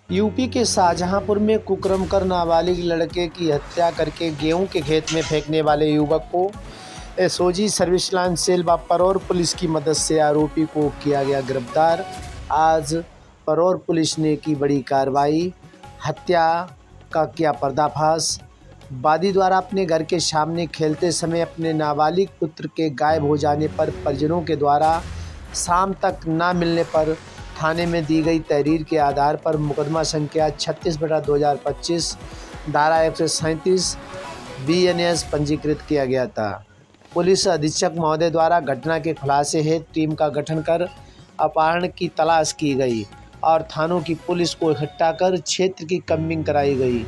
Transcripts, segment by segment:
UP के शाहजहांपुर में कुकर्म कर नाबालिग लड़के की हत्या करके गेहूं के खेत में फेंकने वाले युवक को एसओजी सर्विस लाइन सेल व परौर पुलिस की मदद से आरोपी को किया गया गिरफ्तार। आज परौर पुलिस ने की बड़ी कार्रवाई, हत्या का किया पर्दाफाश। वादी द्वारा अपने घर के सामने खेलते समय अपने नाबालिग पुत्र के गायब हो जाने पर परिजनों के द्वारा शाम तक न मिलने पर थाने में दी गई तहरीर के आधार पर मुकदमा संख्या 36/2025 धारा 137 BNS पंजीकृत किया गया था। पुलिस अधीक्षक महोदय द्वारा घटना के खुलासे हेतु टीम का गठन कर अपहरण की तलाश की गई और थानों की पुलिस को इकट्ठा कर क्षेत्र की कम्बिंग कराई गई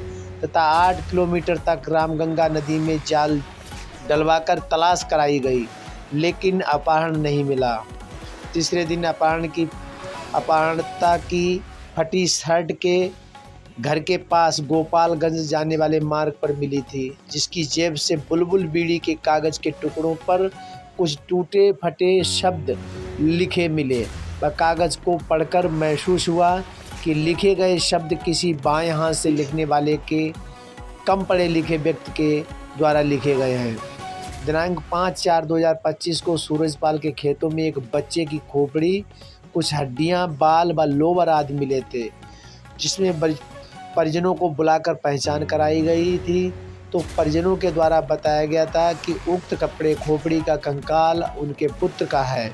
तथा 8 किलोमीटर तक रामगंगा नदी में जाल डलवाकर तलाश कराई गई, लेकिन अपहरण नहीं मिला। तीसरे दिन अपहरणता की फटी शर्ट के घर के पास गोपालगंज जाने वाले मार्ग पर मिली थी, जिसकी जेब से बुलबुल बीड़ी के कागज़ के टुकड़ों पर कुछ टूटे फटे शब्द लिखे मिले। वह कागज़ को पढ़कर महसूस हुआ कि लिखे गए शब्द किसी बाएं हाथ से लिखने वाले के कम पढ़े लिखे व्यक्ति के द्वारा लिखे गए हैं। दिनांक 5/4/2025 को सूरजपाल के खेतों में एक बच्चे की खोपड़ी, कुछ हड्डियां, बाल व लोवर आदि मिले थे, जिसमें परिजनों को बुलाकर पहचान कराई गई थी। तो परिजनों के द्वारा बताया गया था कि उक्त कपड़े खोपड़ी का कंकाल उनके पुत्र का है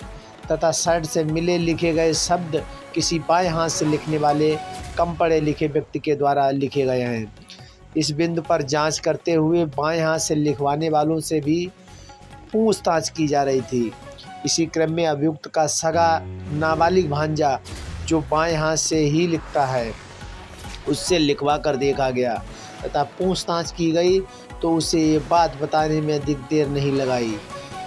तथा शर्ट से मिले लिखे गए शब्द किसी बाएं हाथ से लिखने वाले कम पढ़े लिखे व्यक्ति के द्वारा लिखे गए हैं। इस बिंदु पर जांच करते हुए बाएं हाथ से लिखवाने वालों से भी पूछताछ की जा रही थी। इसी क्रम में अभियुक्त का सगा नाबालिग भांजा, जो बाएं हाथ से ही लिखता है, उससे लिखवा कर देखा गया तथा पूछताछ की गई तो उसे ये बात बताने में अधिक देर नहीं लगाई।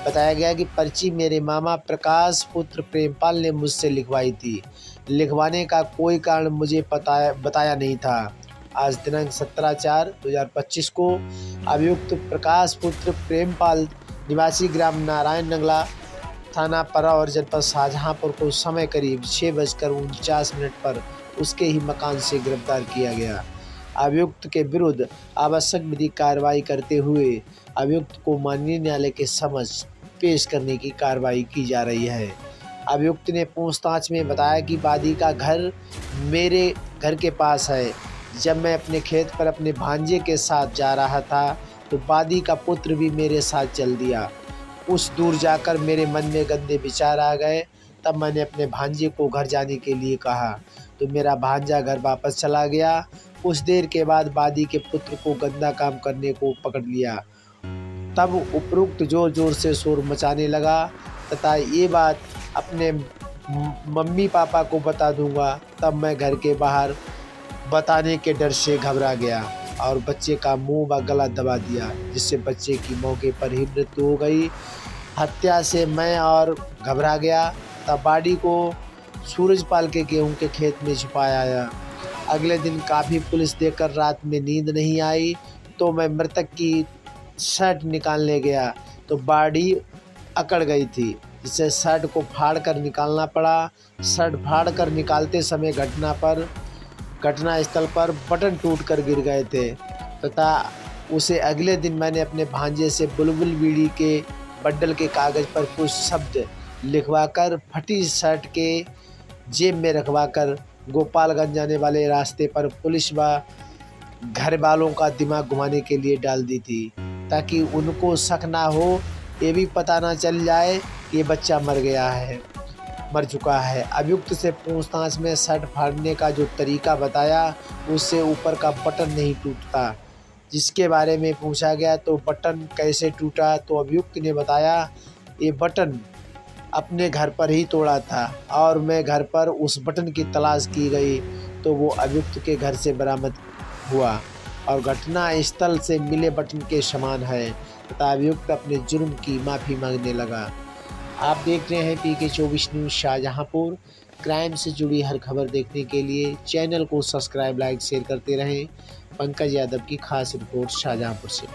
बताया गया कि पर्ची मेरे मामा प्रकाश पुत्र प्रेमपाल ने मुझसे लिखवाई थी। लिखवाने का कोई कारण मुझे बताया नहीं था। आज दिनांक 17/4/2025 को अभियुक्त प्रकाश पुत्र प्रेमपाल निवासी ग्राम नारायण नंगला, थाना परौर, जनपद शाहजहांपुर को समय करीब 6:49 पर उसके ही मकान से गिरफ्तार किया गया। अभियुक्त के विरुद्ध आवश्यक विधिक कार्रवाई करते हुए अभियुक्त को माननीय न्यायालय के समक्ष पेश करने की कार्रवाई की जा रही है। अभियुक्त ने पूछताछ में बताया कि वादी का घर मेरे घर के पास है। जब मैं अपने खेत पर अपने भांजे के साथ जा रहा था तो वादी का पुत्र भी मेरे साथ चल दिया। कुछ दूर जाकर मेरे मन में गंदे विचार आ गए। तब मैंने अपने भांजे को घर जाने के लिए कहा तो मेरा भांजा घर वापस चला गया। कुछ देर के बाद वादी के पुत्र को गंदा काम करने को पकड़ लिया। तब उपरोक्त जोर जोर से शोर मचाने लगा तथा ये बात अपने मम्मी पापा को बता दूंगा। तब मैं घर के बाहर बताने के डर से घबरा गया और बच्चे का मुंह व गला दबा दिया, जिससे बच्चे की मौके पर ही मृत्यु हो गई। हत्या से मैं और घबरा गया। तब बॉडी को सूरजपाल के गेहूं के खेत में छुपाया आया। अगले दिन काफ़ी पुलिस देखकर रात में नींद नहीं आई तो मैं मृतक की शर्ट निकालने गया तो बॉडी अकड़ गई थी, जिससे शर्ट को फाड़ कर निकालना पड़ा। शर्ट फाड़ कर निकालते समय घटनास्थल पर बटन टूटकर गिर गए थे तथा उसे अगले दिन मैंने अपने भांजे से बुलबुल बीड़ी के बंडल के कागज़ पर कुछ शब्द लिखवाकर फटी शर्ट के जेब में रखवाकर गोपालगंज जाने वाले रास्ते पर पुलिस व घर वालों का दिमाग घुमाने के लिए डाल दी थी, ताकि उनको शक ना हो, ये भी पता ना चल जाए कि ये बच्चा मर चुका है। अभियुक्त से पूछताछ में शर्ट फाड़ने का जो तरीका बताया उससे ऊपर का बटन नहीं टूटता, जिसके बारे में पूछा गया तो बटन कैसे टूटा तो अभियुक्त ने बताया ये बटन अपने घर पर ही तोड़ा था और मैं घर पर उस बटन की तलाश की गई तो वो अभियुक्त के घर से बरामद हुआ और घटना स्थल से मिले बटन के समान है तथा अभियुक्त अपने जुर्म की माफ़ी मांगने लगा। आप देख रहे हैं PK 24 न्यूज़ शाहजहांपुर। क्राइम से जुड़ी हर खबर देखने के लिए चैनल को सब्सक्राइब, लाइक, शेयर करते रहें। पंकज यादव की खास रिपोर्ट शाहजहांपुर से।